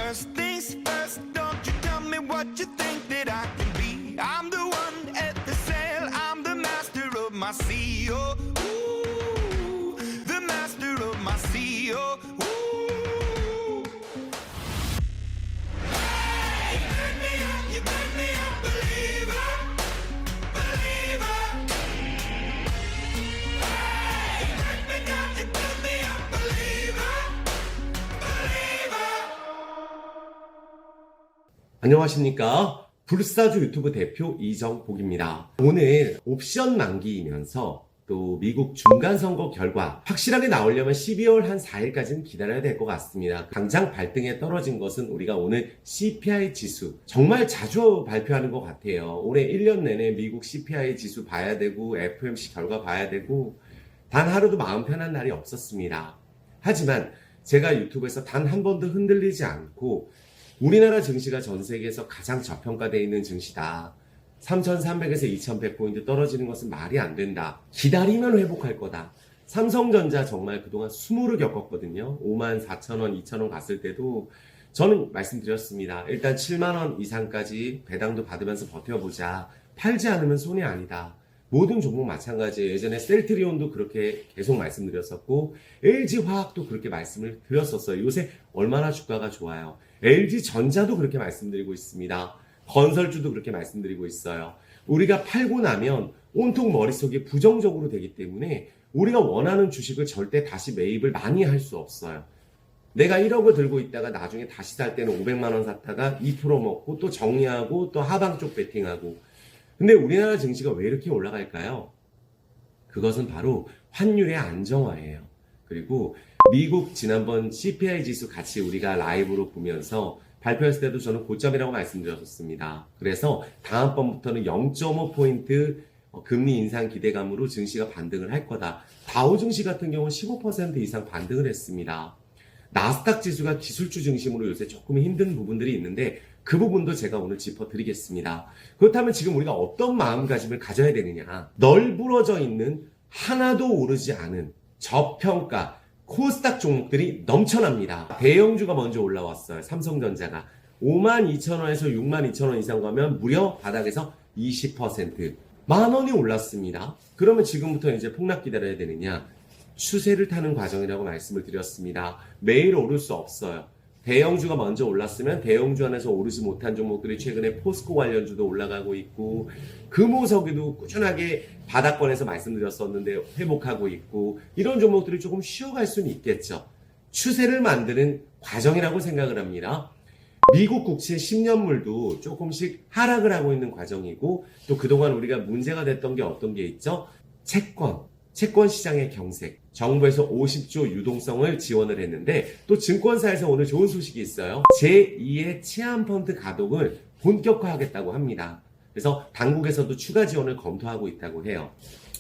First things first, don't you tell me what you think that I can be. I'm the one at the sail, I'm the master of my sea. Oh, ooh, the master of my sea. Oh, ooh. Hey, you turn me up, you turn me up, believer, believer. Hey, you turn me down, you turn me up, believer, believer. 안녕하십니까. 불사조 유튜브 대표 이정복입니다. 오늘 옵션 만기이면서 또 미국 중간선거 결과 확실하게 나오려면 12월 한 4일까지는 기다려야 될 것 같습니다. 당장 발등에 떨어진 것은 우리가 오늘 CPI 지수 정말 자주 발표하는 것 같아요. 올해 1년 내내 미국 CPI 지수 봐야 되고 FOMC 결과 봐야 되고 단 하루도 마음 편한 날이 없었습니다. 하지만 제가 유튜브에서 단 한 번도 흔들리지 않고 우리나라 증시가 전 세계에서 가장 저평가되어 있는 증시다. 3,300에서 2,100포인트 떨어지는 것은 말이 안 된다. 기다리면 회복할 거다. 삼성전자 정말 그동안 수모를 겪었거든요. 54,000원, 2,000원 갔을 때도 저는 말씀드렸습니다. 일단 7만원 이상까지 배당도 받으면서 버텨보자. 팔지 않으면 손이 아니다. 모든 종목 마찬가지예요. 예전에 셀트리온도 그렇게 계속 말씀드렸었고 LG화학도 그렇게 말씀을 드렸었어요. 요새 얼마나 주가가 좋아요. LG전자도 그렇게 말씀드리고 있습니다. 건설주도 그렇게 말씀드리고 있어요. 우리가 팔고 나면 온통 머릿속에 부정적으로 되기 때문에 우리가 원하는 주식을 절대 다시 매입을 많이 할 수 없어요. 내가 1억을 들고 있다가 나중에 다시 살 때는 500만원 샀다가 2% 먹고 또 정리하고 또 하방 쪽 베팅하고. 근데 우리나라 증시가 왜 이렇게 올라갈까요? 그것은 바로 환율의 안정화예요. 그리고 미국 지난번 CPI 지수 같이 우리가 라이브로 보면서 발표했을 때도 저는 고점이라고 말씀드렸었습니다. 그래서 다음번부터는 0.5포인트 금리 인상 기대감으로 증시가 반등을 할 거다. 다우 증시 같은 경우는 15% 이상 반등을 했습니다. 나스닥 지수가 기술주 중심으로 요새 조금 힘든 부분들이 있는데 그 부분도 제가 오늘 짚어드리겠습니다. 그렇다면 지금 우리가 어떤 마음가짐을 가져야 되느냐. 널브러져 있는 하나도 오르지 않은 저평가 코스닥 종목들이 넘쳐납니다. 대형주가 먼저 올라왔어요. 삼성전자가 52,000원에서 62,000원 이상 가면 무려 바닥에서 20% 만원이 올랐습니다. 그러면 지금부터 이제 폭락 기다려야 되느냐? 추세를 타는 과정이라고 말씀을 드렸습니다. 매일 오를 수 없어요. 대형주가 먼저 올랐으면 대형주 안에서 오르지 못한 종목들이 최근에 포스코 관련주도 올라가고 있고 금호석유도 꾸준하게 바닥권에서 말씀드렸었는데 회복하고 있고 이런 종목들이 조금 쉬어갈 수는 있겠죠. 추세를 만드는 과정이라고 생각을 합니다. 미국 국채 10년물도 조금씩 하락을 하고 있는 과정이고 또 그동안 우리가 문제가 됐던 게 어떤 게 있죠? 채권 시장의 경색, 정부에서 50조 유동성을 지원을 했는데 또 증권사에서 오늘 좋은 소식이 있어요. 제2의 치안펀드 가동을 본격화하겠다고 합니다. 그래서 당국에서도 추가 지원을 검토하고 있다고 해요.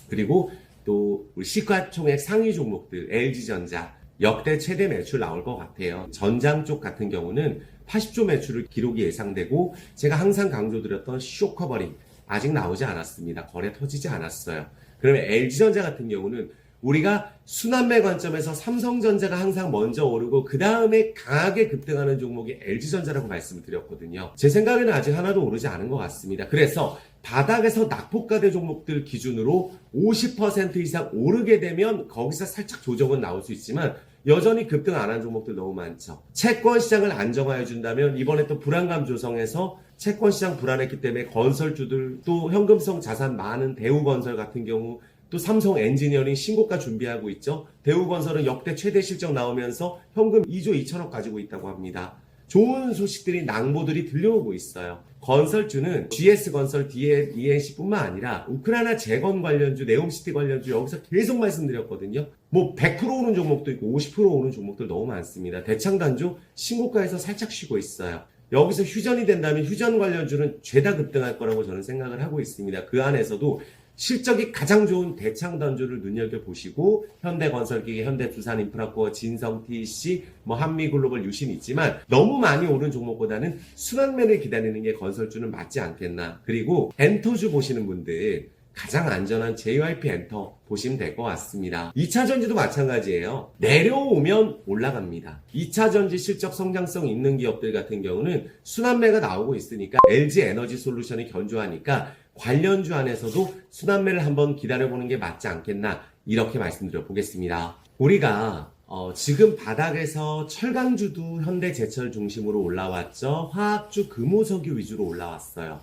그리고 또 우리 시가총액 상위 종목들 LG전자 역대 최대 매출 나올 것 같아요. 전장 쪽 같은 경우는 80조 매출을 기록이 예상되고 제가 항상 강조드렸던 쇼커버링 아직 나오지 않았습니다. 거래 터지지 않았어요. 그러면 LG전자 같은 경우는 우리가 순환매 관점에서 삼성전자가 항상 먼저 오르고 그 다음에 강하게 급등하는 종목이 LG전자라고 말씀을 드렸거든요. 제 생각에는 아직 하나도 오르지 않은 것 같습니다. 그래서 바닥에서 낙폭가대 종목들 기준으로 50% 이상 오르게 되면 거기서 살짝 조정은 나올 수 있지만 여전히 급등 안 한 종목들 너무 많죠. 채권 시장을 안정화해 준다면 이번에 또 불안감 조성해서 채권 시장 불안했기 때문에 건설주들 또 현금성 자산 많은 대우건설 같은 경우 또 삼성 엔지니어링 신고가 준비하고 있죠. 대우건설은 역대 최대 실적 나오면서 현금 2조 2천억 가지고 있다고 합니다. 좋은 소식들이 낭보들이 들려오고 있어요. 건설주는 GS건설, DNC뿐만 아니라 우크라이나 재건 관련주, 네옴시티 관련주 여기서 계속 말씀드렸거든요. 뭐 100% 오는 종목도 있고 50% 오는 종목들 너무 많습니다. 대창단주 신고가에서 살짝 쉬고 있어요. 여기서 휴전이 된다면 휴전 관련주는 죄다 급등할 거라고 저는 생각을 하고 있습니다. 그 안에서도 실적이 가장 좋은 대창단주를 눈여겨보시고 현대건설기계, 현대두산인프라코어, 진성TC, 한미글로벌 유신 있지만 너무 많이 오른 종목보다는 순환매를 기다리는 게 건설주는 맞지 않겠나. 그리고 엔터주 보시는 분들 가장 안전한 JYP 엔터 보시면 될 것 같습니다. 2차전지도 마찬가지예요. 내려오면 올라갑니다. 2차전지 실적 성장성 있는 기업들 같은 경우는 순환매가 나오고 있으니까 LG 에너지 솔루션이 견조하니까 관련주 안에서도 순환매를 한번 기다려보는 게 맞지 않겠나 이렇게 말씀드려 보겠습니다. 우리가 지금 바닥에서 철강주도 현대제철 중심으로 올라왔죠. 화학주 금호석유 위주로 올라왔어요.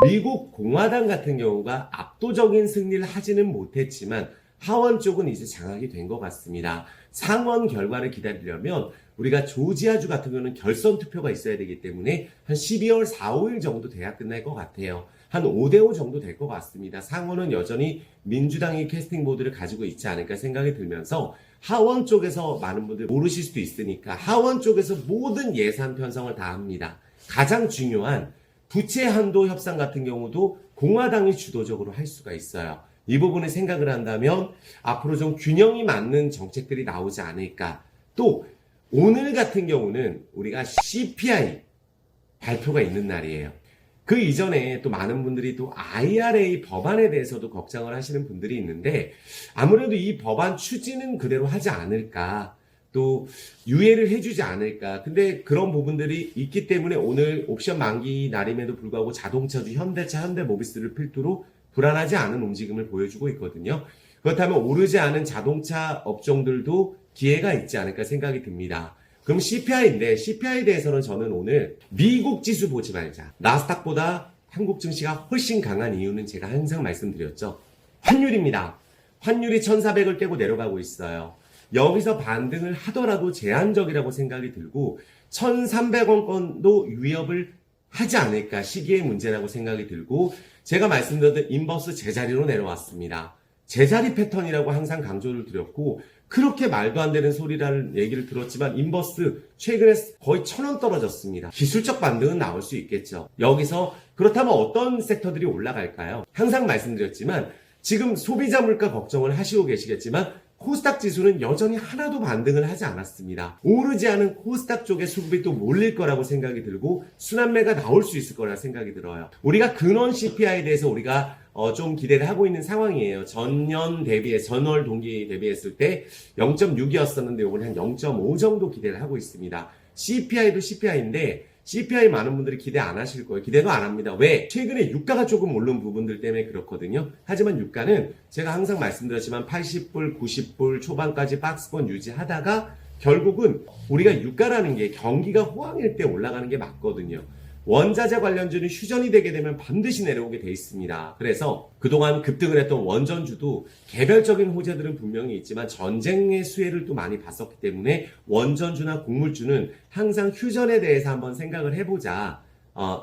미국 공화당 같은 경우가 압도적인 승리를 하지는 못했지만 하원 쪽은 이제 장악이 된 것 같습니다. 상원 결과를 기다리려면 우리가 조지아주 같은 경우는 결선 투표가 있어야 되기 때문에 한 12월 4, 5일 정도 돼야 끝날 것 같아요. 한 5대5 정도 될 것 같습니다. 상원은 여전히 민주당이 캐스팅 보드를 가지고 있지 않을까 생각이 들면서 하원 쪽에서 많은 분들 모르실 수도 있으니까 하원 쪽에서 모든 예산 편성을 다 합니다. 가장 중요한 부채 한도 협상 같은 경우도 공화당이 주도적으로 할 수가 있어요. 이 부분을 생각을 한다면 앞으로 좀 균형이 맞는 정책들이 나오지 않을까. 또 오늘 같은 경우는 우리가 CPI 발표가 있는 날이에요. 그 이전에 또 많은 분들이 또 IRA 법안에 대해서도 걱정을 하시는 분들이 있는데 아무래도 이 법안 추진은 그대로 하지 않을까. 또 유예를 해주지 않을까. 근데 그런 부분들이 있기 때문에 오늘 옵션 만기 날임에도 불구하고 자동차주 현대차, 현대모비스를 필두로 불안하지 않은 움직임을 보여주고 있거든요. 그렇다면 오르지 않은 자동차 업종들도 기회가 있지 않을까 생각이 듭니다. 그럼 CPI인데 CPI에 대해서는 저는 오늘 미국 지수 보지 말자. 나스닥보다 한국 증시가 훨씬 강한 이유는 제가 항상 말씀드렸죠. 환율입니다. 환율이 1,400을 깨고 내려가고 있어요. 여기서 반등을 하더라도 제한적이라고 생각이 들고 1,300원권도 위협을 하지 않을까 시기의 문제라고 생각이 들고 제가 말씀드렸던 인버스 제자리로 내려왔습니다. 제자리 패턴이라고 항상 강조를 드렸고 그렇게 말도 안 되는 소리라는 얘기를 들었지만 인버스 최근에 거의 1,000원 떨어졌습니다. 기술적 반등은 나올 수 있겠죠. 여기서 그렇다면 어떤 섹터들이 올라갈까요? 항상 말씀드렸지만 지금 소비자 물가 걱정을 하시고 계시겠지만 코스닥 지수는 여전히 하나도 반등을 하지 않았습니다. 오르지 않은 코스닥 쪽에 수급이 또 몰릴 거라고 생각이 들고 순환매가 나올 수 있을 거라 생각이 들어요. 우리가 근원 CPI에 대해서 우리가 좀 기대를 하고 있는 상황이에요. 전월 동기 대비했을 때 0.6이었었는데 이번에 한 0.5 정도 기대를 하고 있습니다. CPI도 CPI인데 CPI 많은 분들이 기대 안 하실 거예요. 기대도 안 합니다. 왜? 최근에 유가가 조금 오른 부분들 때문에 그렇거든요. 하지만 유가는 제가 항상 말씀드렸지만 80불, 90불 초반까지 박스권 유지하다가 결국은 우리가 유가라는 게 경기가 호황일 때 올라가는 게 맞거든요. 원자재 관련주는 휴전이 되게 되면 반드시 내려오게 돼 있습니다. 그래서 그동안 급등을 했던 원전주도 개별적인 호재들은 분명히 있지만 전쟁의 수혜를 또 많이 봤었기 때문에 원전주나 곡물주는 항상 휴전에 대해서 한번 생각을 해보자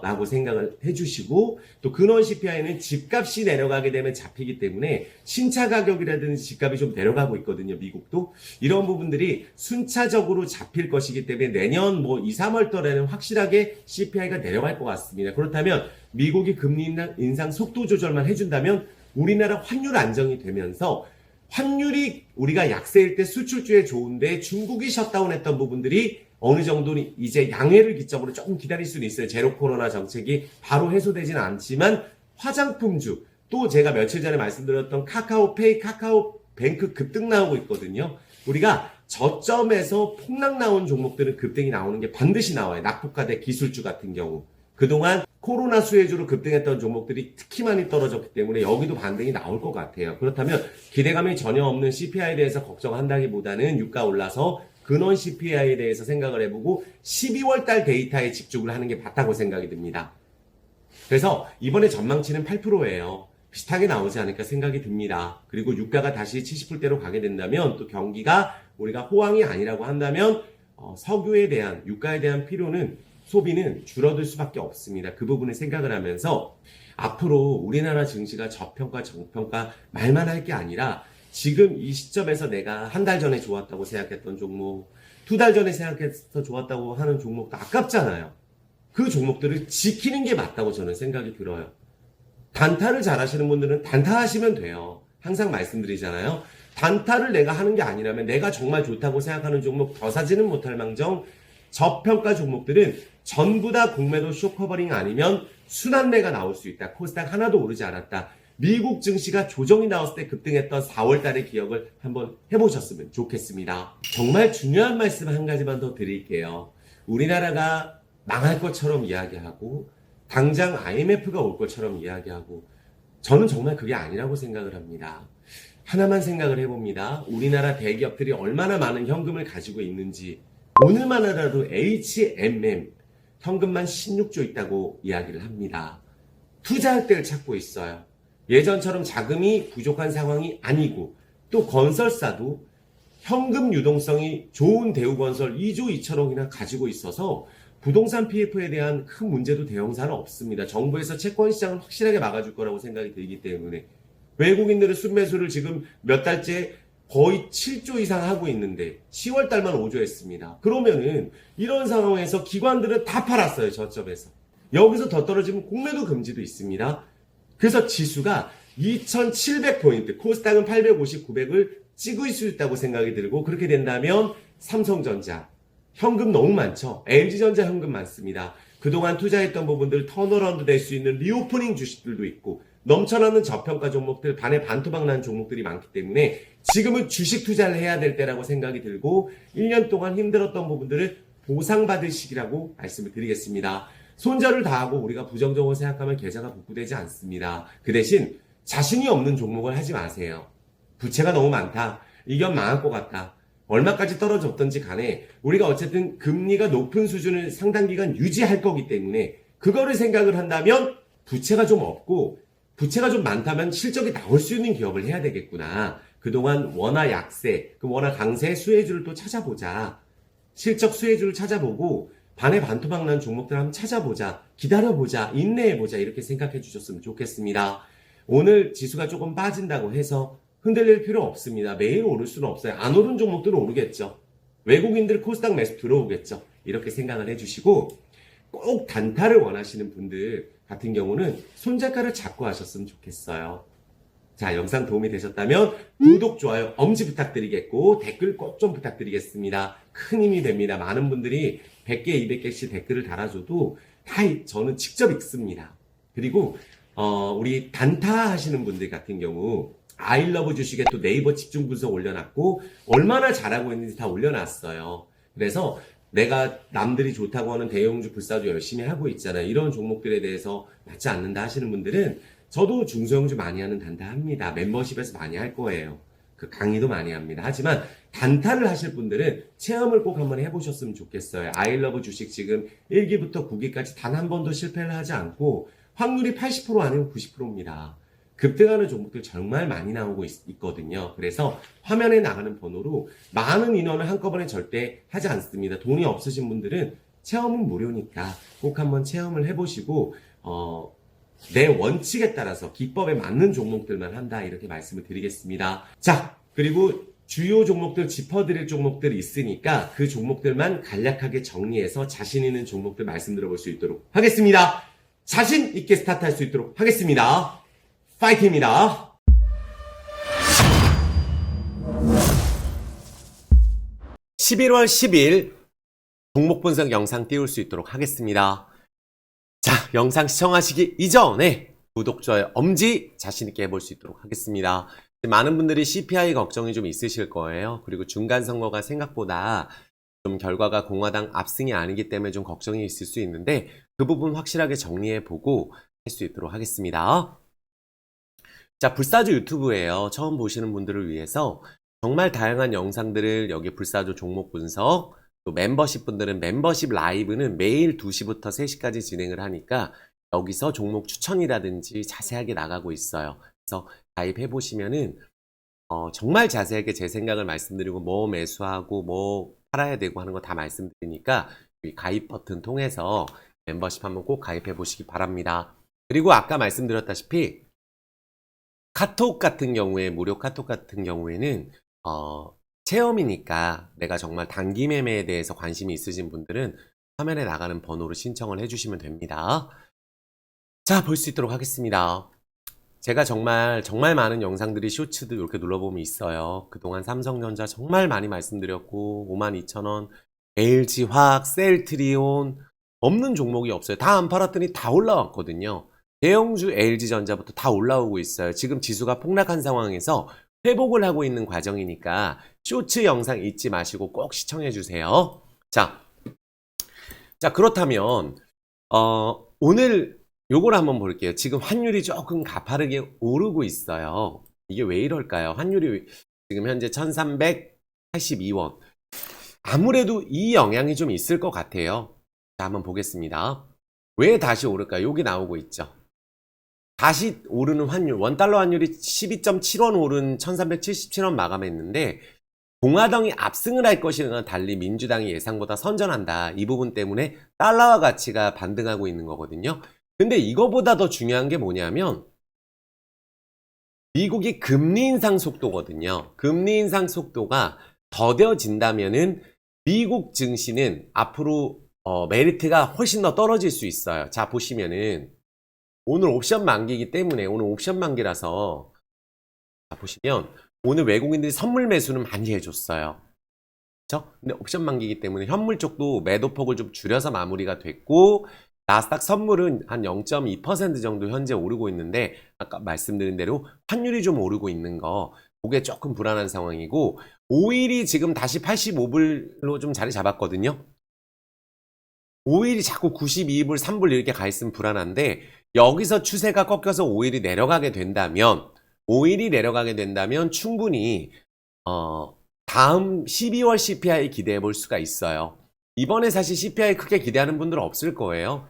라고 생각을 해주시고 또 근원 CPI는 집값이 내려가게 되면 잡히기 때문에 신차 가격이라든지 집값이 좀 내려가고 있거든요. 미국도 이런 부분들이 순차적으로 잡힐 것이기 때문에 내년 2, 3월 달에는 확실하게 CPI가 내려갈 것 같습니다. 그렇다면 미국이 금리 인상 속도 조절만 해준다면 우리나라 환율 안정이 되면서 환율이 우리가 약세일 때 수출주에 좋은데 중국이 셧다운했던 부분들이 어느 정도는 이제 양해를 기점으로 조금 기다릴 수는 있어요. 제로 코로나 정책이 바로 해소되지는 않지만 화장품주 또 제가 며칠 전에 말씀드렸던 카카오페이, 카카오뱅크 급등 나오고 있거든요. 우리가 저점에서 폭락 나온 종목들은 급등이 나오는 게 반드시 나와요. 낙폭과대 기술주 같은 경우. 그동안 코로나 수혜주로 급등했던 종목들이 특히 많이 떨어졌기 때문에 여기도 반등이 나올 것 같아요. 그렇다면 기대감이 전혀 없는 CPI에 대해서 걱정한다기보다는 유가 올라서 근원 CPI에 대해서 생각을 해보고 12월 달 데이터에 집중을 하는 게 맞다고 생각이 듭니다. 그래서 이번에 전망치는 8%예요. 비슷하게 나오지 않을까 생각이 듭니다. 그리고 유가가 다시 70불대로 가게 된다면 또 경기가 우리가 호황이 아니라고 한다면 석유에 대한 유가에 대한 필요는 소비는 줄어들 수밖에 없습니다. 그 부분을 생각을 하면서 앞으로 우리나라 증시가 저평가 정평가 말만 할 게 아니라 지금 이 시점에서 내가 한 달 전에 좋았다고 생각했던 종목, 2달 전에 생각해서 좋았다고 하는 종목도 아깝잖아요. 그 종목들을 지키는 게 맞다고 저는 생각이 들어요. 단타를 잘 하시는 분들은 단타 하시면 돼요. 항상 말씀드리잖아요. 단타를 내가 하는 게 아니라면 내가 정말 좋다고 생각하는 종목 더 사지는 못할 망정 저평가 종목들은 전부 다 공매도 쇼커버링 아니면 순환매가 나올 수 있다. 코스닥 하나도 오르지 않았다. 미국 증시가 조정이 나왔을 때 급등했던 4월 달의 기억을 한번 해보셨으면 좋겠습니다. 정말 중요한 말씀 한 가지만 더 드릴게요. 우리나라가 망할 것처럼 이야기하고 당장 IMF가 올 것처럼 이야기하고 저는 정말 그게 아니라고 생각을 합니다. 하나만 생각을 해봅니다. 우리나라 대기업들이 얼마나 많은 현금을 가지고 있는지 오늘만 하더라도 HMM 현금만 16조 있다고 이야기를 합니다. 투자할 때를 찾고 있어요. 예전처럼 자금이 부족한 상황이 아니고 또 건설사도 현금 유동성이 좋은 대우건설 2조 2천억이나 가지고 있어서 부동산 PF에 대한 큰 문제도 대형사는 없습니다. 정부에서 채권 시장을 확실하게 막아줄 거라고 생각이 들기 때문에 외국인들은 순매수를 지금 몇 달째 거의 7조 이상 하고 있는데 10월 달만 5조 했습니다. 그러면은 이런 상황에서 기관들은 다 팔았어요. 저점에서. 여기서 더 떨어지면 공매도 금지도 있습니다. 그래서 지수가 2700포인트, 코스닥은 850, 900을 찍을 수 있다고 생각이 들고 그렇게 된다면 삼성전자, 현금 너무 많죠. LG전자 현금 많습니다. 그동안 투자했던 부분들 턴어라운드 될 수 있는 리오프닝 주식들도 있고 넘쳐나는 저평가 종목들, 반에 반토막 난 종목들이 많기 때문에 지금은 주식 투자를 해야 될 때라고 생각이 들고 1년 동안 힘들었던 부분들을 보상받을 시기라고 말씀을 드리겠습니다. 손절을 다하고 우리가 부정적으로 생각하면 계좌가 복구되지 않습니다. 그 대신 자신이 없는 종목을 하지 마세요. 부채가 너무 많다. 이견 망할 것 같다. 얼마까지 떨어졌던지 간에 우리가 어쨌든 금리가 높은 수준을 상당 기간 유지할 거기 때문에 그거를 생각을 한다면 부채가 좀 없고 부채가 좀 많다면 실적이 나올 수 있는 기업을 해야 되겠구나. 그동안 원화 약세, 그 원화 강세 수혜주를 또 찾아보자. 실적 수혜주를 찾아보고 반에 반토막 난 종목들 한번 찾아보자. 기다려보자. 인내해보자. 이렇게 생각해 주셨으면 좋겠습니다. 오늘 지수가 조금 빠진다고 해서 흔들릴 필요 없습니다. 매일 오를 수는 없어요. 안 오른 종목들은 오르겠죠. 외국인들 코스닥 매수 들어오겠죠. 이렇게 생각을 해주시고 꼭 단타를 원하시는 분들 같은 경우는 손절가를 잡고 하셨으면 좋겠어요. 자, 영상 도움이 되셨다면 구독, 좋아요, 엄지 부탁드리겠고 댓글 꼭 좀 부탁드리겠습니다. 큰 힘이 됩니다. 많은 분들이 100개, 200개씩 댓글을 달아줘도 다 저는 직접 읽습니다. 그리고 우리 단타 하시는 분들 같은 경우 아이러브 주식에 또 네이버 집중 분석 올려놨고 얼마나 잘하고 있는지 다 올려놨어요. 그래서 내가 남들이 좋다고 하는 대형주 불사조 열심히 하고 있잖아요. 이런 종목들에 대해서 맞지 않는다 하시는 분들은 저도 중소형주 많이 하는 단타 합니다. 멤버십에서 많이 할 거예요. 그 강의도 많이 합니다. 하지만 단타를 하실 분들은 체험을 꼭 한번 해보셨으면 좋겠어요. 아이러브 주식 지금 1기부터 9기까지 단 한 번도 실패를 하지 않고 확률이 80% 아니면 90%입니다. 급등하는 종목들 정말 많이 나오고 있거든요. 그래서 화면에 나가는 번호로 많은 인원을 한꺼번에 절대 하지 않습니다. 돈이 없으신 분들은 체험은 무료니까 꼭 한번 체험을 해보시고 내 원칙에 따라서 기법에 맞는 종목들만 한다 이렇게 말씀을 드리겠습니다. 자, 그리고 주요 종목들 짚어드릴 종목들이 있으니까 그 종목들만 간략하게 정리해서 자신 있는 종목들 말씀드려볼 수 있도록 하겠습니다. 자신 있게 스타트할 수 있도록 하겠습니다. 파이팅입니다. 11월 10일 종목 분석 영상 띄울 수 있도록 하겠습니다. 자, 영상 시청하시기 이전에 구독, 좋아요, 엄지 자신있게 해볼 수 있도록 하겠습니다. 많은 분들이 CPI 걱정이 좀 있으실 거예요. 그리고 중간 선거가 생각보다 좀 결과가 공화당 압승이 아니기 때문에 좀 걱정이 있을 수 있는데 그 부분 확실하게 정리해보고 할 수 있도록 하겠습니다. 자, 불사조 유튜브예요. 처음 보시는 분들을 위해서 정말 다양한 영상들을 여기 불사조 종목 분석, 또 멤버십 분들은 멤버십 라이브는 매일 2시부터 3시까지 진행을 하니까 여기서 종목 추천이라든지 자세하게 나가고 있어요. 그래서 가입해 보시면은 정말 자세하게 제 생각을 말씀드리고 뭐 매수하고 뭐 팔아야 되고 하는 거 다 말씀드리니까 이 가입 버튼 통해서 멤버십 한번 꼭 가입해 보시기 바랍니다. 그리고 아까 말씀드렸다시피 카톡 같은 경우에 무료 카톡 같은 경우에는 체험이니까 내가 정말 단기 매매에 대해서 관심이 있으신 분들은 화면에 나가는 번호로 신청을 해주시면 됩니다. 자, 볼 수 있도록 하겠습니다. 제가 정말 많은 영상들이 쇼츠도 이렇게 눌러보면 있어요. 그동안 삼성전자 정말 많이 말씀드렸고 52,000원, LG화학, 셀트리온 없는 종목이 없어요. 다 안 팔았더니 다 올라왔거든요. 대형주 LG전자부터 다 올라오고 있어요. 지금 지수가 폭락한 상황에서 회복을 하고 있는 과정이니까 쇼츠 영상 잊지 마시고 꼭 시청해 주세요. 자, 그렇다면 오늘 요걸 한번 볼게요. 지금 환율이 조금 가파르게 오르고 있어요. 이게 왜 이럴까요? 환율이 지금 현재 1382원. 아무래도 이 영향이 좀 있을 것 같아요. 자, 한번 보겠습니다. 왜 다시 오를까요? 여기 나오고 있죠. 다시 오르는 환율, 원달러 환율이 12.7원 오른 1377원 마감했는데 공화당이 압승을 할 것이나 달리 민주당이 예상보다 선전한다. 이 부분 때문에 달러화 가치가 반등하고 있는 거거든요. 근데 이거보다 더 중요한 게 뭐냐면 미국이 금리 인상 속도거든요. 금리 인상 속도가 더뎌진다면은 미국 증시는 앞으로 메리트가 훨씬 더 떨어질 수 있어요. 자, 보시면은 오늘 옵션 만기이기 때문에 오늘 옵션 만기라서 자, 보시면 오늘 외국인들이 선물 매수는 많이 해줬어요. 그렇죠? 근데 옵션 만기이기 때문에 현물 쪽도 매도폭을 좀 줄여서 마무리가 됐고 나스닥 선물은 한 0.2% 정도 현재 오르고 있는데 아까 말씀드린 대로 환율이 좀 오르고 있는 거 그게 조금 불안한 상황이고 오일이 지금 다시 85불로 좀 자리 잡았거든요. 오일이 자꾸 92불, 3불 이렇게 가 있으면 불안한데 여기서 추세가 꺾여서 오일이 내려가게 된다면 충분히 다음 12월 CPI 기대해 볼 수가 있어요. 이번에 사실 CPI 크게 기대하는 분들은 없을 거예요.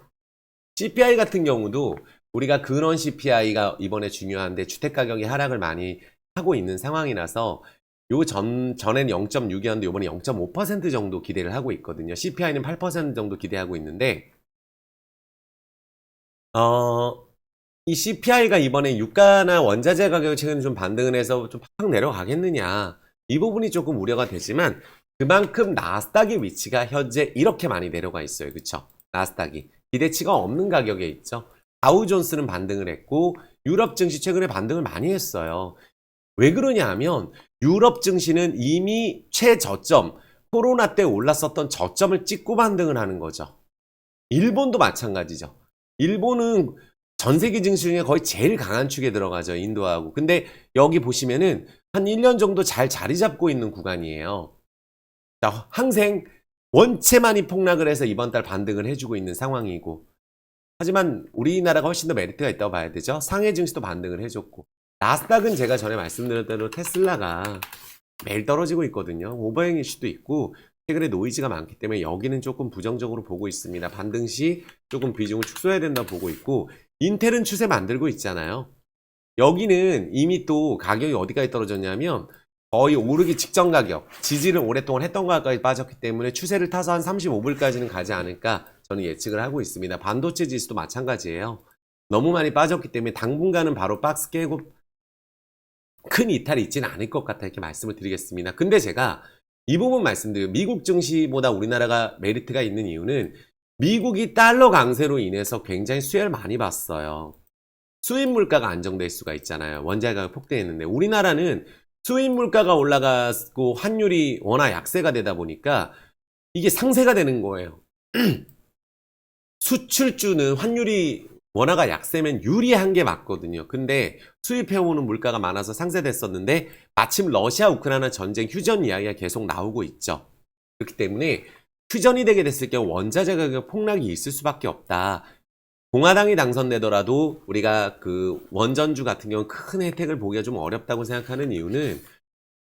CPI 같은 경우도 우리가 근원 CPI가 이번에 중요한데 주택가격이 하락을 많이 하고 있는 상황이라서 전에는 0.6이었는데 이번에 0.5% 정도 기대를 하고 있거든요. CPI는 8% 정도 기대하고 있는데 이 CPI가 이번에 유가나 원자재 가격이 최근에 좀 반등을 해서 좀 팍 내려가겠느냐 이 부분이 조금 우려가 되지만 그만큼 나스닥의 위치가 현재 이렇게 많이 내려가 있어요. 그쵸? 나스닥이 기대치가 없는 가격에 있죠. 다우존스는 반등을 했고 유럽 증시 최근에 반등을 많이 했어요. 왜 그러냐 하면 유럽 증시는 이미 최저점 코로나 때 올랐었던 저점을 찍고 반등을 하는 거죠. 일본도 마찬가지죠. 일본은 전 세계 증시 중에 거의 제일 강한 축에 들어가죠. 인도하고. 근데 여기 보시면은 한 1년 정도 잘 자리 잡고 있는 구간이에요. 자, 항생 원체 많이 폭락을 해서 이번 달 반등을 해주고 있는 상황이고 하지만 우리나라가 훨씬 더 메리트가 있다고 봐야 되죠. 상해 증시도 반등을 해줬고 나스닥은 제가 전에 말씀드린 대로 테슬라가 매일 떨어지고 있거든요. 오버행 이슈도 있고 최근에 노이즈가 많기 때문에 여기는 조금 부정적으로 보고 있습니다. 반등 시 조금 비중을 축소해야 된다고 보고 있고 인텔은 추세 만들고 있잖아요. 여기는 이미 또 가격이 어디까지 떨어졌냐면 거의 오르기 직전 가격, 지지를 오랫동안 했던 가격까지 빠졌기 때문에 추세를 타서 한 35불까지는 가지 않을까 저는 예측을 하고 있습니다. 반도체 지수도 마찬가지예요. 너무 많이 빠졌기 때문에 당분간은 바로 박스 깨고 큰 이탈이 있지는 않을 것 같아 이렇게 말씀을 드리겠습니다. 근데 제가 이 부분 말씀드려요. 미국 증시보다 우리나라가 메리트가 있는 이유는 미국이 달러 강세로 인해서 굉장히 수혜를 많이 봤어요. 수입 물가가 안정될 수가 있잖아요. 원자재 가격 폭등했는데 우리나라는 수입 물가가 올라가고 환율이 워낙 약세가 되다 보니까 이게 상세가 되는 거예요. 수출주는 환율이 원화가 약세면 유리한 게 맞거든요. 근데 수입해오는 물가가 많아서 상쇄됐었는데 마침 러시아 우크라이나 전쟁 휴전 이야기가 계속 나오고 있죠. 그렇기 때문에 휴전이 되게 됐을 경우 원자재 가격 폭락이 있을 수밖에 없다. 공화당이 당선되더라도 우리가 그 원전주 같은 경우 큰 혜택을 보기가 좀 어렵다고 생각하는 이유는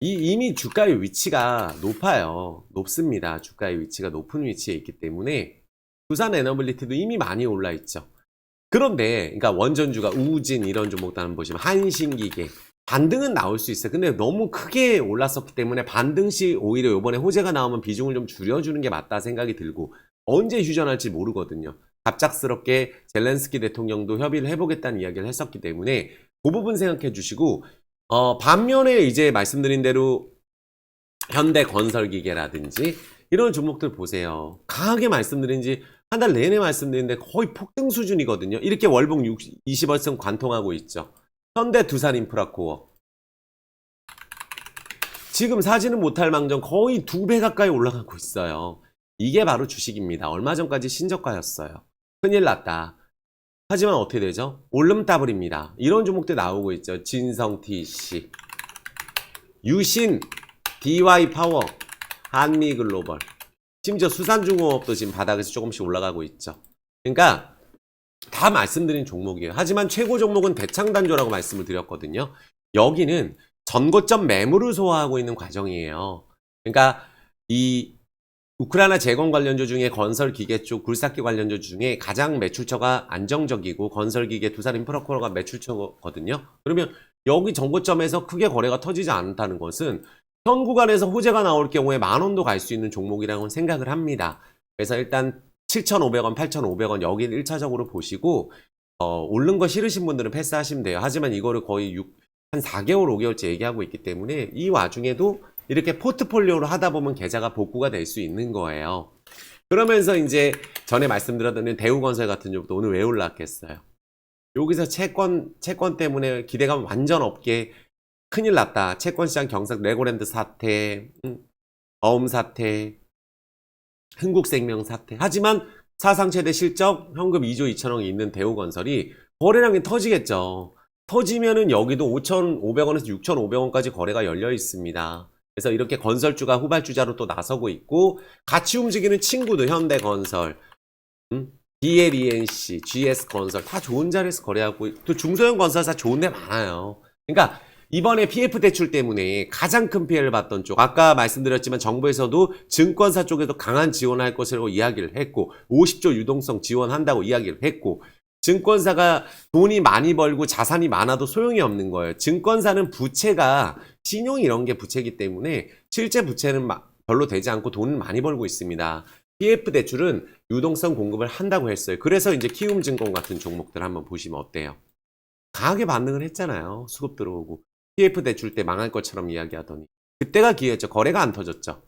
이미 주가의 위치가 높아요. 높습니다. 주가의 위치가 높은 위치에 있기 때문에 두산 에너빌리티도 이미 많이 올라 있죠. 그런데 그러니까 원전주가 우진 이런 종목도 한번 보시면 한신기계 반등은 나올 수 있어요. 근데 너무 크게 올랐었기 때문에 반등 시 오히려 이번에 호재가 나오면 비중을 좀 줄여주는 게 맞다 생각이 들고 언제 휴전할지 모르거든요. 갑작스럽게 젤렌스키 대통령도 협의를 해보겠다는 이야기를 했었기 때문에 그 부분 생각해 주시고 반면에 이제 말씀드린 대로 현대건설기계라든지 이런 종목들 보세요. 강하게 말씀드린 지 한 달 내내 말씀드리는데 거의 폭등 수준이거든요. 이렇게 월봉 20월선 관통하고 있죠. 현대 두산인프라코어 지금 사지는 못할 망정 거의 2배 가까이 올라가고 있어요. 이게 바로 주식입니다. 얼마 전까지 신저가였어요. 큰일 났다. 하지만 어떻게 되죠? 올름따블입니다. 이런 종목들 나오고 있죠. 진성 TC, 유신, DY파워, 한미글로벌, 심지어 수산중공업도 지금 바닥에서 조금씩 올라가고 있죠. 그러니까 다 말씀드린 종목이에요. 하지만 최고 종목은 대창단조라고 말씀을 드렸거든요. 여기는 전고점 매물을 소화하고 있는 과정이에요. 그러니까 이 우크라이나 재건 관련주 중에 건설기계 쪽, 굴삭기 관련주 중에 가장 매출처가 안정적이고 건설기계, 두산인프라코어가 매출처거든요. 그러면 여기 전고점에서 크게 거래가 터지지 않는다는 것은 현 구간에서 호재가 나올 경우에 10,000원도 갈 수 있는 종목이라고 생각을 합니다. 그래서 일단 7,500원, 8,500원 여기를 1차적으로 보시고 오른 거 싫으신 분들은 패스하시면 돼요. 하지만 이거를 거의 한 4개월, 5개월째 얘기하고 있기 때문에 이 와중에도 이렇게 포트폴리오로 하다 보면 계좌가 복구가 될 수 있는 거예요. 그러면서 이제 전에 말씀드렸던 대우건설 같은 경우도 오늘 왜 올랐겠어요? 여기서 채권 때문에 기대감 완전 없게 큰일 났다. 채권시장 경색, 레고랜드 사태, 어음 사태, 흥국생명 사태. 하지만 사상 최대 실적 현금 2조 2천억이 있는 대우건설이 거래량이 터지겠죠. 터지면은 여기도 5,500원에서 6,500원까지 거래가 열려 있습니다. 그래서 이렇게 건설주가 후발주자로 또 나서고 있고 같이 움직이는 친구들 현대건설, DLENC, GS건설 다 좋은 자리에서 거래하고 또 중소형 건설사 좋은 데 많아요. 그러니까 이번에 PF 대출 때문에 가장 큰 피해를 봤던 쪽 아까 말씀드렸지만 정부에서도 증권사 쪽에도 강한 지원할 것이라고 이야기를 했고 50조 유동성 지원한다고 이야기를 했고 증권사가 돈이 많이 벌고 자산이 많아도 소용이 없는 거예요. 증권사는 부채가 신용 이런 게 부채이기 때문에 실제 부채는 별로 되지 않고 돈을 많이 벌고 있습니다. PF 대출은 유동성 공급을 한다고 했어요. 그래서 이제 키움증권 같은 종목들 한번 보시면 어때요? 강하게 반응을 했잖아요. 수급 들어오고 PF 대출 때 망할 것처럼 이야기하더니 그때가 기회였죠. 거래가 안 터졌죠.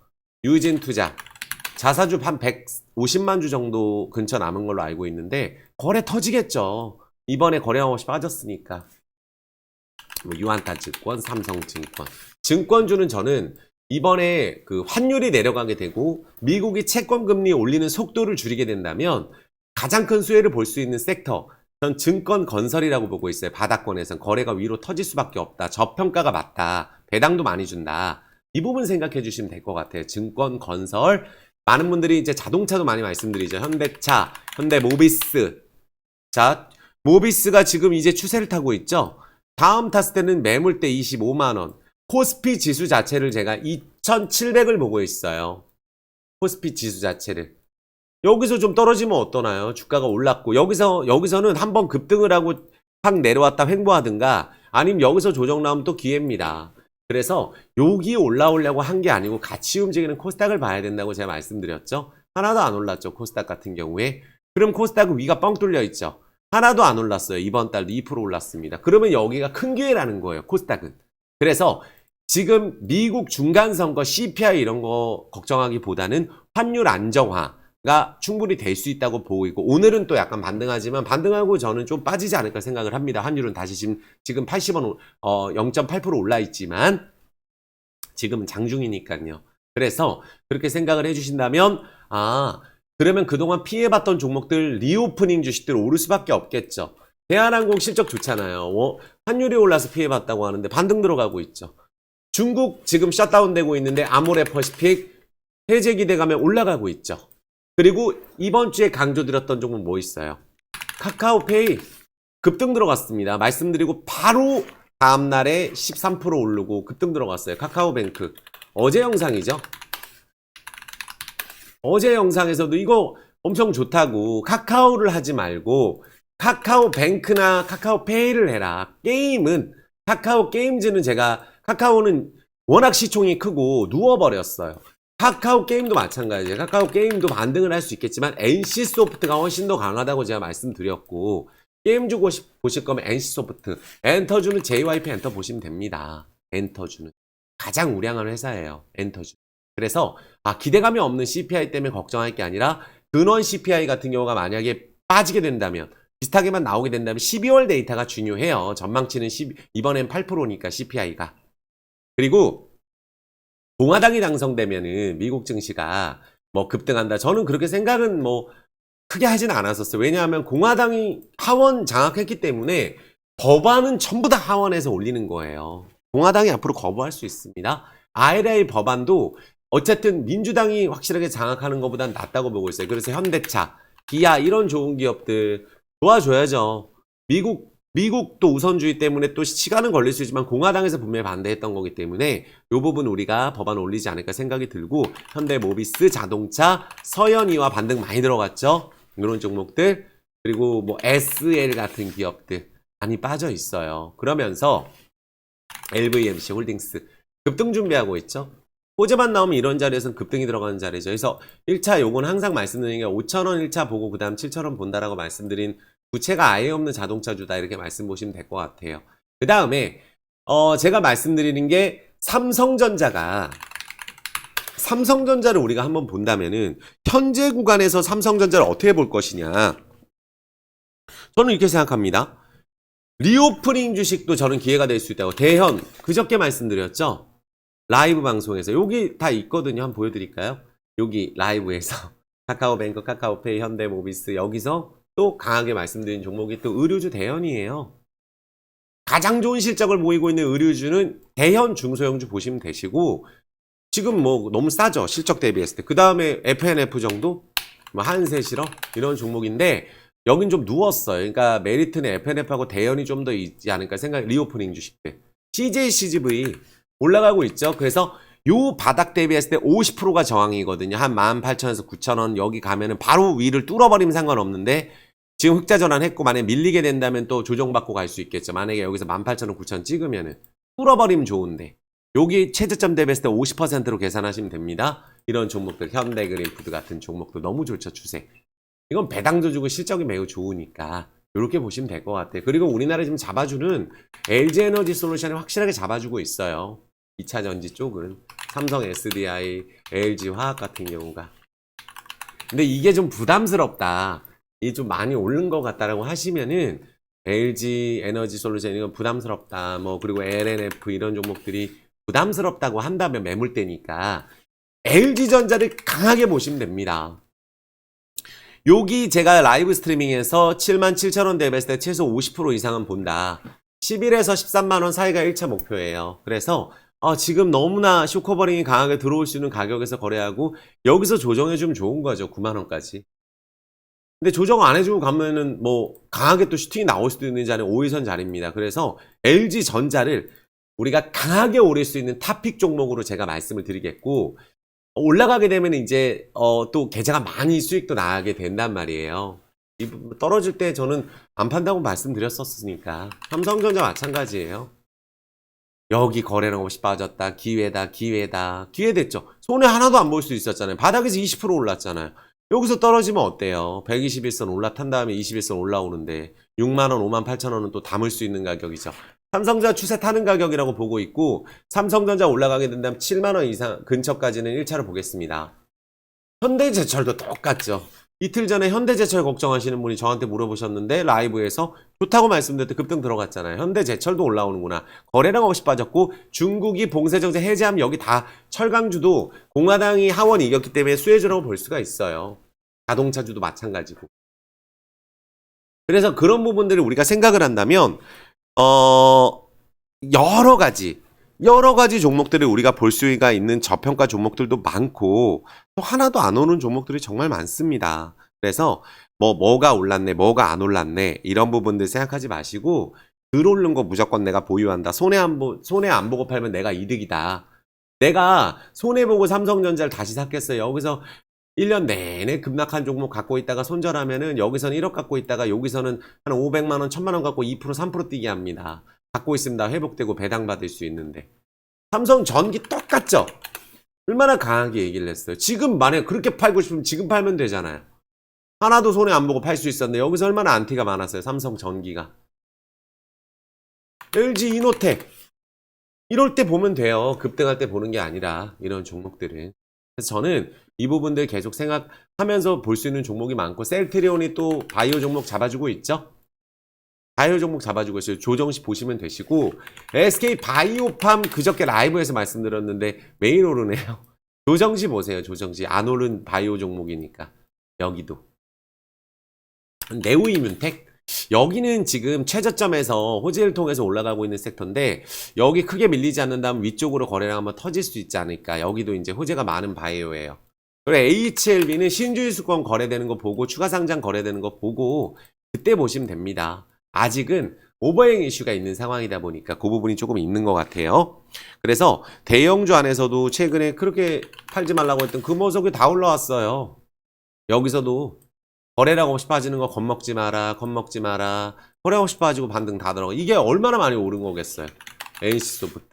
유진투자 자사주 한 150만 주 정도 근처 남은 걸로 알고 있는데 거래 터지겠죠. 이번에 거래량 없이 빠졌으니까. 유한타증권, 삼성증권. 증권주는 저는 이번에 그 환율이 내려가게 되고 미국이 채권금리 올리는 속도를 줄이게 된다면 가장 큰 수혜를 볼 수 있는 섹터 전 증권 건설이라고 보고 있어요. 바닥권에선 거래가 위로 터질 수밖에 없다. 저평가가 맞다. 배당도 많이 준다. 이 부분 생각해 주시면 될 것 같아요. 증권 건설. 많은 분들이 이제 자동차도 많이 말씀드리죠. 현대차, 현대모비스. 자, 모비스가 지금 이제 추세를 타고 있죠. 다음 탔을 때는 매물대 25만원. 코스피 지수 자체를 제가 2,700을 보고 있어요. 코스피 지수 자체를. 여기서 좀 떨어지면 어떠나요? 주가가 올랐고 여기서는 한번 급등을 하고 확 내려왔다 횡보하든가 아니면 여기서 조정 나오면 또 기회입니다. 그래서 여기 올라오려고 한 게 아니고 같이 움직이는 코스닥을 봐야 된다고 제가 말씀드렸죠. 하나도 안 올랐죠. 코스닥 같은 경우에. 그럼 코스닥은 위가 뻥 뚫려 있죠. 하나도 안 올랐어요. 이번 달도 2% 올랐습니다. 그러면 여기가 큰 기회라는 거예요. 코스닥은. 그래서 지금 미국 중간선거 CPI 이런 거 걱정하기보다는 환율 안정화가 충분히 될 수 있다고 보고 있고 오늘은 또 약간 반등하지만 반등하고 저는 좀 빠지지 않을까 생각을 합니다. 환율은 다시 지금 80원 0.8% 올라 있지만 지금은 장중이니까요. 그래서 그렇게 생각을 해주신다면 그러면 그동안 피해봤던 종목들 리오프닝 주식들 오를 수밖에 없겠죠. 대한항공 실적 좋잖아요. 환율이 올라서 피해봤다고 하는데 반등 들어가고 있죠. 중국 지금 셧다운되고 있는데 아모레퍼시픽 해제 기대감에 올라가고 있죠. 그리고 이번 주에 강조드렸던 종목 뭐 있어요? 카카오페이 급등 들어갔습니다. 말씀드리고 바로 다음날에 13% 오르고 급등 들어갔어요. 카카오뱅크 어제 영상이죠. 어제 영상에서도 이거 엄청 좋다고 카카오를 하지 말고 카카오뱅크나 카카오페이를 해라. 게임은 카카오 게임즈는 카카오는 워낙 시총이 크고 누워버렸어요. 카카오 게임도 마찬가지예요. 카카오 게임도 반등을 할 수 있겠지만 NC소프트가 훨씬 더 강하다고 제가 말씀드렸고 게임 주고 보실 거면 NC소프트, 엔터주는 JYP 엔터 보시면 됩니다. 엔터주는 가장 우량한 회사예요. 엔터주. 그래서 기대감이 없는 CPI 때문에 걱정할 게 아니라 근원 CPI 같은 경우가 만약에 빠지게 된다면 비슷하게만 나오게 된다면 12월 데이터가 중요해요. 전망치는 이번엔 8%니까 CPI가. 그리고 공화당이 당선되면은 미국 증시가 뭐 급등한다. 저는 그렇게 생각은 뭐 크게 하진 않았었어요. 왜냐하면 공화당이 하원 장악했기 때문에 법안은 전부 다 하원에서 올리는 거예요. 공화당이 앞으로 거부할 수 있습니다. IRA 법안도 어쨌든 민주당이 확실하게 장악하는 것보단 낫다고 보고 있어요. 그래서 현대차, 기아 이런 좋은 기업들 도와줘야죠. 미국도 우선주의 때문에 또 시간은 걸릴 수 있지만 공화당에서 분명히 반대했던 거기 때문에 이 부분 우리가 법안 올리지 않을까 생각이 들고 현대모비스, 자동차, 서현이와 반등 많이 들어갔죠. 이런 종목들 그리고 뭐 SL 같은 기업들 많이 빠져 있어요. 그러면서 LVMC 홀딩스 급등 준비하고 있죠. 호재만 나오면 이런 자리에서는 급등이 들어가는 자리죠. 그래서 1차 요건 항상 말씀드리는 게 5,000원 1차 보고 그 다음 7,000원 본다라고 말씀드린 부채가 아예 없는 자동차주다 이렇게 말씀 보시면 될 것 같아요. 그 다음에 제가 말씀드리는 게 삼성전자를 우리가 한번 본다면은 현재 구간에서 삼성전자를 어떻게 볼 것이냐. 저는 이렇게 생각합니다. 리오프닝 주식도 저는 기회가 될 수 있다고. 대현 그저께 말씀드렸죠. 라이브 방송에서 여기 다 있거든요. 한번 보여드릴까요? 여기 라이브에서 카카오뱅크, 카카오페이, 현대모비스 여기서 또 강하게 말씀드린 종목이 또 의류주 대현이에요. 가장 좋은 실적을 보이고 있는 의류주는 대현 중소형주 보시면 되시고 지금 뭐 너무 싸죠. 실적 대비했을 때. 그 다음에 FNF 정도? 뭐 한세실업 이런 종목인데 여긴 좀 누웠어요. 그러니까 메리트는 FNF하고 대현이 좀 더 있지 않을까 생각. 리오프닝 주식들. CJ, CGV 올라가고 있죠. 그래서 요 바닥 대비했을 때 50%가 저항이거든요. 한 18,000원에서 9,000원 여기 가면은 바로 위를 뚫어버리면 상관없는데 지금 흑자 전환했고 만약에 밀리게 된다면 또 조정받고 갈 수 있겠죠. 만약에 여기서 18,000원, 9,000원 찍으면은 뚫어버리면 좋은데 여기 최저점 대비했을 때 50%로 계산하시면 됩니다. 이런 종목들 현대그린푸드 같은 종목도 너무 좋죠. 추세. 이건 배당도 주고 실적이 매우 좋으니까 이렇게 보시면 될 것 같아요. 그리고 우리나라 지금 잡아주는 LG에너지 솔루션이 확실하게 잡아주고 있어요. 2차 전지 쪽은 삼성 SDI, LG화학 같은 경우가. 근데 이게 좀 부담스럽다. 이게 좀 많이 오른 것 같다라고 하시면은 LG 에너지 솔루션 이건 부담스럽다. 뭐 그리고 LNF 이런 종목들이 부담스럽다고 한다면 매물대니까 LG전자를 강하게 보시면 됩니다. 여기 제가 라이브 스트리밍에서 77,000원 대비했을 때 최소 50% 이상은 본다. 11에서 13만원 사이가 1차 목표예요. 그래서 지금 너무나 쇼커버링이 강하게 들어올 수 있는 가격에서 거래하고 여기서 조정해주면 좋은 거죠. 9만원까지. 근데 조정 안 해주고 가면은 뭐 강하게 또 슈팅이 나올 수도 있는 자리는 5일선 자리입니다. 그래서 LG전자를 우리가 강하게 오를 수 있는 탑픽 종목으로 제가 말씀을 드리겠고 올라가게 되면 이제 또 계좌가 많이 수익도 나게 된단 말이에요. 떨어질 때 저는 안 판다고 말씀드렸었으니까 삼성전자 마찬가지예요. 여기 거래량 없이 빠졌다. 기회다. 기회 됐죠. 손해 하나도 안 볼 수 있었잖아요. 바닥에서 20% 올랐잖아요. 여기서 떨어지면 어때요? 121선 올라탄 다음에 21선 올라오는데 6만원, 58,000원은 또 담을 수 있는 가격이죠. 삼성전자 추세 타는 가격이라고 보고 있고 삼성전자 올라가게 된다면 7만원 이상 근처까지는 1차로 보겠습니다. 현대제철도 똑같죠. 이틀 전에 현대제철 걱정하시는 분이 저한테 물어보셨는데 라이브에서 좋다고 말씀드릴 때 급등 들어갔잖아요. 현대제철도 올라오는구나. 거래량 없이 빠졌고 중국이 봉쇄정책 해제하면 여기 다 철강주도 공화당이 하원이 이겼기 때문에 수혜주라고 볼 수가 있어요. 자동차주도 마찬가지고. 그래서 그런 부분들을 우리가 생각을 한다면 여러 가지 종목들을 우리가 볼 수가 있는 저평가 종목들도 많고 또 하나도 안 오는 종목들이 정말 많습니다. 그래서 뭐가 올랐네, 뭐가 안 올랐네 이런 부분들 생각하지 마시고 들어오른 거 무조건 내가 보유한다. 손해 안 보고 팔면 내가 이득이다. 내가 손해 보고 삼성전자를 다시 샀겠어요. 여기서 1년 내내 급락한 종목 갖고 있다가 손절하면은 여기서는 1억 갖고 있다가 여기서는 한 500만 원, 1000만 원 갖고 2%, 3% 뛰게 합니다. 갖고 있으면 회복되고 배당 받을 수 있는데. 삼성 전기 똑같죠? 얼마나 강하게 얘기를 했어요. 지금 만약에 그렇게 팔고 싶으면 지금 팔면 되잖아요. 하나도 손해 안 보고 팔 수 있었는데 여기서 얼마나 안티가 많았어요. 삼성 전기가. LG 이노텍. 이럴 때 보면 돼요. 급등할 때 보는 게 아니라 이런 종목들은. 그래서 저는 이 부분들 계속 생각하면서 볼 수 있는 종목이 많고 셀트리온이 또 바이오 종목 잡아주고 있죠. 바이오 종목 잡아주고 있어요. 조정시 보시면 되시고 SK 바이오팜 그저께 라이브에서 말씀드렸는데 매일 오르네요. 조정시 보세요. 조정시 안 오른 바이오 종목이니까 여기도 네오이뮨텍 여기는 지금 최저점에서 호재를 통해서 올라가고 있는 섹터인데 여기 크게 밀리지 않는다면 위쪽으로 거래량 한번 터질 수 있지 않을까. 여기도 이제 호재가 많은 바이오예요. 그리고 HLB는 신주유수권 거래되는 거 보고 추가 상장 거래되는 거 보고 그때 보시면 됩니다. 아직은 오버행 이슈가 있는 상황이다 보니까 그 부분이 조금 있는 것 같아요. 그래서 대형주 안에서도 최근에 그렇게 팔지 말라고 했던 그 모습이 다 올라왔어요. 여기서도 거래량 없이 빠지는 거 겁먹지 마라, 겁먹지 마라. 거래량 없이 빠지고 반등 다 들어가. 이게 얼마나 많이 오른 거겠어요. NC소프트.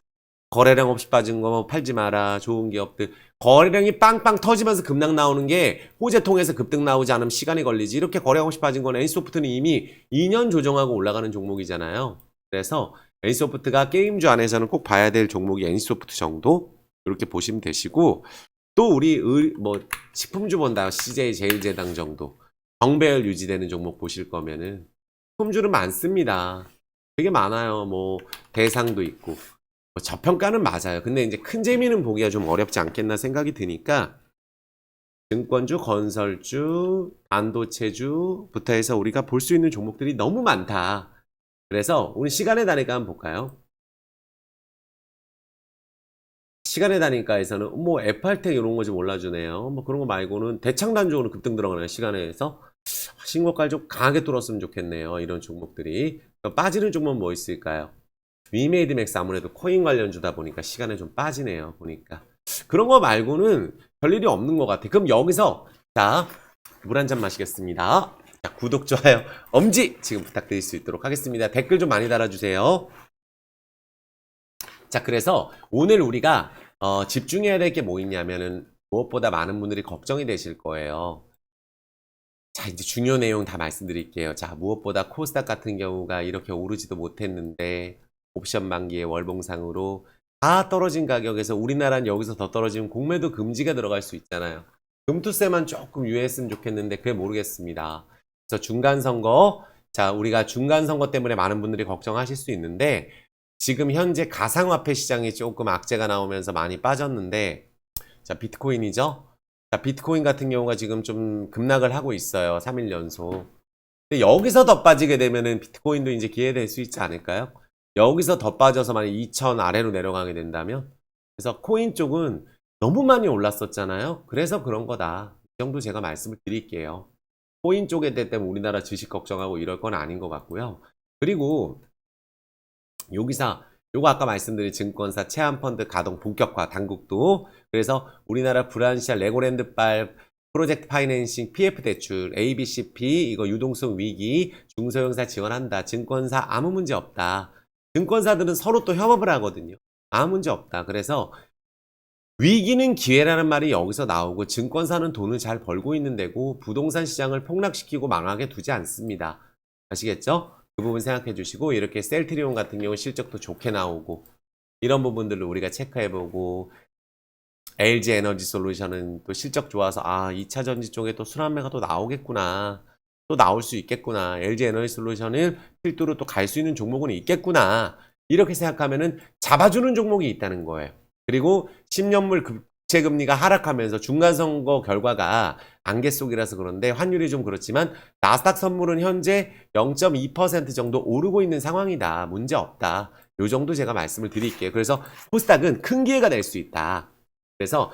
거래량 없이 빠진 거 팔지 마라. 좋은 기업들. 거래량이 빵빵 터지면서 급락 나오는 게 호재 통해서 급등 나오지 않으면 시간이 걸리지. 이렇게 거래량 없이 빠진 건 NC소프트는 이미 2년 조정하고 올라가는 종목이잖아요. 그래서 NC소프트가 게임주 안에서는 꼭 봐야 될 종목이 NC소프트 정도 이렇게 보시면 되시고 또 우리 식품주 본다. CJ 제일제당 정도. 정배열 유지되는 종목 보실 거면은 식품주는 많습니다. 되게 많아요. 뭐 대상도 있고 저평가는 맞아요. 근데 이제 큰 재미는 보기가 좀 어렵지 않겠나 생각이 드니까 증권주, 건설주, 반도체주부터 해서 우리가 볼 수 있는 종목들이 너무 많다. 그래서 오늘 시간의 단위가 한번 볼까요? 시간의 단위가에서는 뭐 F할텍 이런 거 좀 올라주네요. 뭐 그런 거 말고는 대창단적으로 급등 들어가는 시간에서 신고가를 좀 강하게 뚫었으면 좋겠네요. 이런 종목들이. 빠지는 종목은 뭐 있을까요? 위메이드맥스 아무래도 코인 관련주다 보니까 시간에 좀 빠지네요. 보니까. 그런 거 말고는 별일이 없는 것 같아. 그럼 여기서 자, 물 한 잔 마시겠습니다. 자, 구독, 좋아요, 엄지 지금 부탁드릴 수 있도록 하겠습니다. 댓글 좀 많이 달아주세요. 자, 그래서 오늘 우리가 집중해야 될 게 뭐 있냐면은 무엇보다 많은 분들이 걱정이 되실 거예요. 자, 이제 중요 내용 다 말씀드릴게요. 자, 무엇보다 코스닥 같은 경우가 이렇게 오르지도 못했는데 옵션 만기의 월봉상으로 다 떨어진 가격에서 우리나라는 여기서 더 떨어지면 공매도 금지가 들어갈 수 있잖아요. 금투세만 조금 유예했으면 좋겠는데 그게 모르겠습니다. 그래서 중간선거, 자, 우리가 중간선거 때문에 많은 분들이 걱정하실 수 있는데 지금 현재 가상화폐 시장이 조금 악재가 나오면서 많이 빠졌는데 자, 비트코인이죠. 자, 비트코인 같은 경우가 지금 좀 급락을 하고 있어요. 3일 연속. 근데 여기서 더 빠지게 되면은 비트코인도 이제 기회될 수 있지 않을까요? 여기서 더 빠져서 만약 2,000 아래로 내려가게 된다면 그래서 코인 쪽은 너무 많이 올랐었잖아요. 그래서 그런 거다. 이 정도 제가 말씀을 드릴게요. 코인 쪽에 때문에 우리나라 주식 걱정하고 이럴 건 아닌 것 같고요. 그리고 여기서 요거 아까 말씀드린 증권사 체한펀드 가동 본격화 당국도 그래서 우리나라 브란시아 레고랜드발 프로젝트 파이낸싱 PF 대출 ABCP 이거 유동성 위기 중소형사 지원한다. 증권사 아무 문제 없다. 증권사들은 서로 또 협업을 하거든요. 아무 문제 없다. 그래서 위기는 기회라는 말이 여기서 나오고 증권사는 돈을 잘 벌고 있는 데고 부동산 시장을 폭락시키고 망하게 두지 않습니다. 아시겠죠? 그 부분 생각해 주시고 이렇게 셀트리온 같은 경우 실적도 좋게 나오고 이런 부분들을 우리가 체크해보고 LG 에너지 솔루션은 또 실적 좋아서 아 2차전지 쪽에 또 순환매가 또 나오겠구나 또 나올 수 있겠구나 LG 에너지 솔루션을 필두로 또 갈 수 있는 종목은 있겠구나 이렇게 생각하면은 잡아주는 종목이 있다는 거예요. 그리고 10년물 국채금리가 하락하면서 중간선거 결과가 안개 속이라서 그런데 환율이 좀 그렇지만 나스닥 선물은 현재 0.2% 정도 오르고 있는 상황이다. 문제 없다. 요 정도 제가 말씀을 드릴게요. 그래서 코스닥은 큰 기회가 될 수 있다. 그래서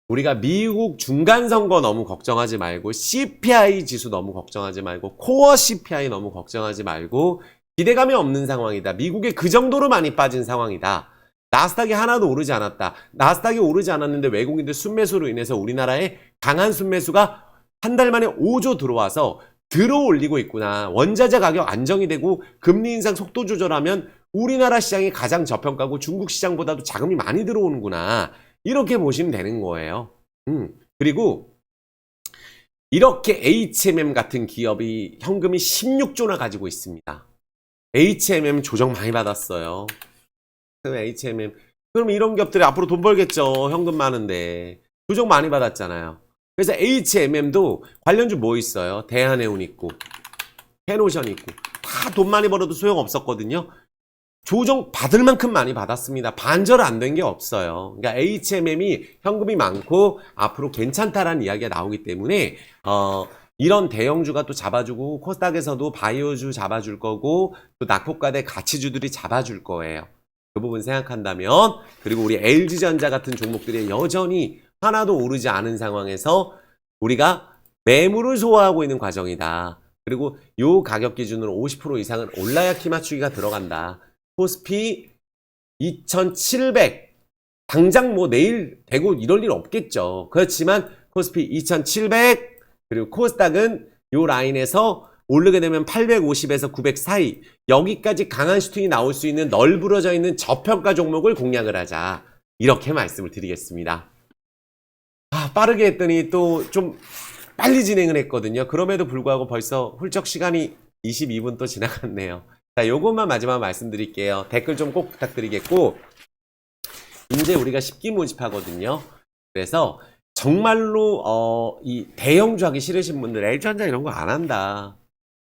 우리가 미국 중간선거 너무 걱정하지 말고 CPI 지수 너무 걱정하지 말고 코어 CPI 너무 걱정하지 말고 기대감이 없는 상황이다. 미국에 그 정도로 많이 빠진 상황이다. 나스닥이 하나도 오르지 않았다. 나스닥이 오르지 않았는데 외국인들 순매수로 인해서 우리나라에 강한 순매수가 한 달 만에 5조 들어와서 들어올리고 있구나. 원자재 가격 안정이 되고 금리 인상 속도 조절하면 우리나라 시장이 가장 저평가고 중국 시장보다도 자금이 많이 들어오는구나. 이렇게 보시면 되는 거예요. 그리고 이렇게 HMM 같은 기업이 현금이 16조나 가지고 있습니다. HMM 조정 많이 받았어요. HMM. 그럼 이런 기업들이 앞으로 돈 벌겠죠. 현금 많은데. 조정 많이 받았잖아요. 그래서 HMM도 관련주 뭐 있어요? 대한해운 있고, 해노션 있고, 다 돈 많이 벌어도 소용없었거든요. 조정 받을 만큼 많이 받았습니다. 반절 안 된 게 없어요. 그러니까 HMM이 현금이 많고 앞으로 괜찮다라는 이야기가 나오기 때문에 이런 대형주가 또 잡아주고 코스닥에서도 바이오주 잡아줄 거고 또 낙폭과대 가치주들이 잡아줄 거예요. 그 부분 생각한다면 그리고 우리 LG전자 같은 종목들이 여전히 하나도 오르지 않은 상황에서 우리가 매물을 소화하고 있는 과정이다. 그리고 요 가격 기준으로 50% 이상은 올라야 키 맞추기가 들어간다. 코스피 2700 당장 뭐 내일 되고 이럴 일 없겠죠. 그렇지만 코스피 2700 그리고 코스닥은 요 라인에서 오르게 되면 850에서 900 사이 여기까지 강한 슈팅이 나올 수 있는 널브러져 있는 저평가 종목을 공략을 하자. 이렇게 말씀을 드리겠습니다. 빠르게 했더니 또 좀 빨리 진행을 했거든요. 그럼에도 불구하고 벌써 훌쩍 시간이 22분 또 지나갔네요. 자, 요것만 마지막 말씀드릴게요. 댓글 좀 꼭 부탁드리겠고 이제 우리가 10기 모집하거든요. 그래서 정말로 이 대형주 하기 싫으신 분들 LG전자 이런 거 안 한다.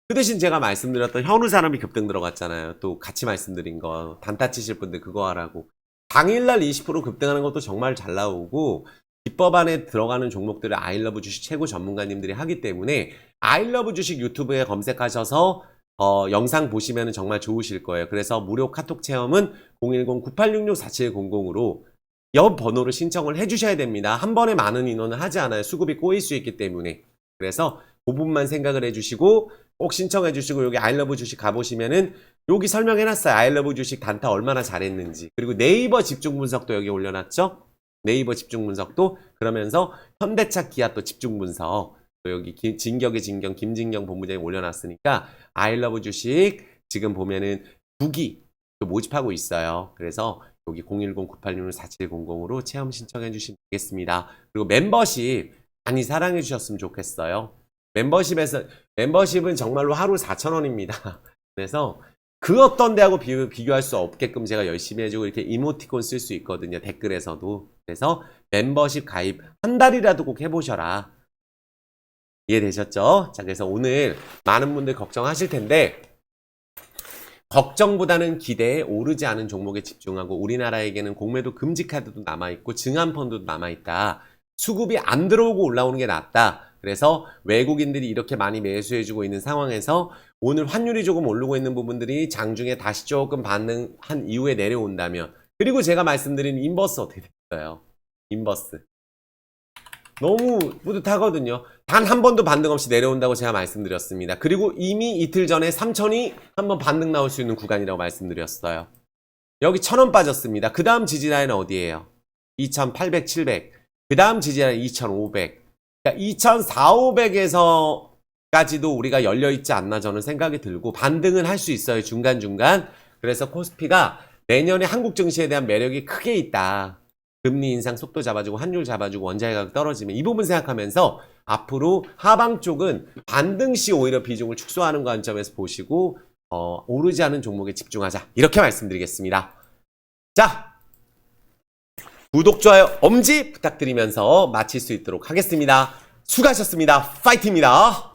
그 대신 제가 말씀드렸던 현우산업이 급등 들어갔잖아요. 또 같이 말씀드린 거 단타 치실 분들 그거 하라고. 당일날 20% 급등하는 것도 정말 잘 나오고 기법 안에 들어가는 종목들을 아이러브 주식 최고 전문가님들이 하기 때문에 아이러브 주식 유튜브에 검색하셔서 영상 보시면 정말 좋으실 거예요. 그래서 무료 카톡 체험은 010-9866-4700으로 옆 번호를 신청을 해주셔야 됩니다. 한 번에 많은 인원을 하지 않아요. 수급이 꼬일 수 있기 때문에. 그래서 그 부분만 생각을 해주시고 꼭 신청해 주시고 여기 아이러브 주식 가보시면은 여기 설명해놨어요. 아이러브 주식 단타 얼마나 잘했는지. 그리고 네이버 집중 분석도 여기 올려놨죠. 네이버 집중 분석도 그러면서 현대차 기아 또 집중 분석 또 여기 진격의 진경 김진경 본부장이 올려놨으니까 아이러브 주식 지금 보면은 9기 또 모집하고 있어요. 그래서 여기 010-9866-4700으로 체험 신청해 주시면 되겠습니다. 그리고 멤버십 많이 사랑해 주셨으면 좋겠어요. 멤버십은 정말로 하루 4,000원입니다. 그래서 그 어떤 데하고 비교할 수 없게끔 제가 열심히 해주고 이렇게 이모티콘 쓸 수 있거든요. 댓글에서도. 그래서 멤버십 가입 한 달이라도 꼭 해보셔라. 이해되셨죠? 자, 그래서 오늘 많은 분들 걱정하실 텐데 걱정보다는 기대에 오르지 않은 종목에 집중하고 우리나라에게는 공매도 금지 카드도 남아있고 증안펀드도 남아있다. 수급이 안 들어오고 올라오는 게 낫다. 그래서 외국인들이 이렇게 많이 매수해주고 있는 상황에서 오늘 환율이 조금 오르고 있는 부분들이 장중에 다시 조금 반등한 이후에 내려온다면 그리고 제가 말씀드린 인버스 어떻게 됐어요? 인버스 너무 뿌듯하거든요. 단 한 번도 반등 없이 내려온다고 제가 말씀드렸습니다. 그리고 이미 이틀 전에 3,000이 한번 반등 나올 수 있는 구간이라고 말씀드렸어요. 여기 1,000원 빠졌습니다. 그 다음 지지라인은 어디예요? 2,800, 700. 그 다음 지지라인 2,500. 그러니까 2,400에서까지도 우리가 열려있지 않나 저는 생각이 들고 반등은 할 수 있어요. 중간중간. 그래서 코스피가 내년에 한국 증시에 대한 매력이 크게 있다. 금리 인상 속도 잡아주고 환율 잡아주고 원자재 가격 떨어지면 이 부분 생각하면서 앞으로 하방 쪽은 반등 시 오히려 비중을 축소하는 관점에서 보시고 오르지 않은 종목에 집중하자. 이렇게 말씀드리겠습니다. 자, 구독, 좋아요, 엄지 부탁드리면서 마칠 수 있도록 하겠습니다. 수고하셨습니다. 파이팅입니다.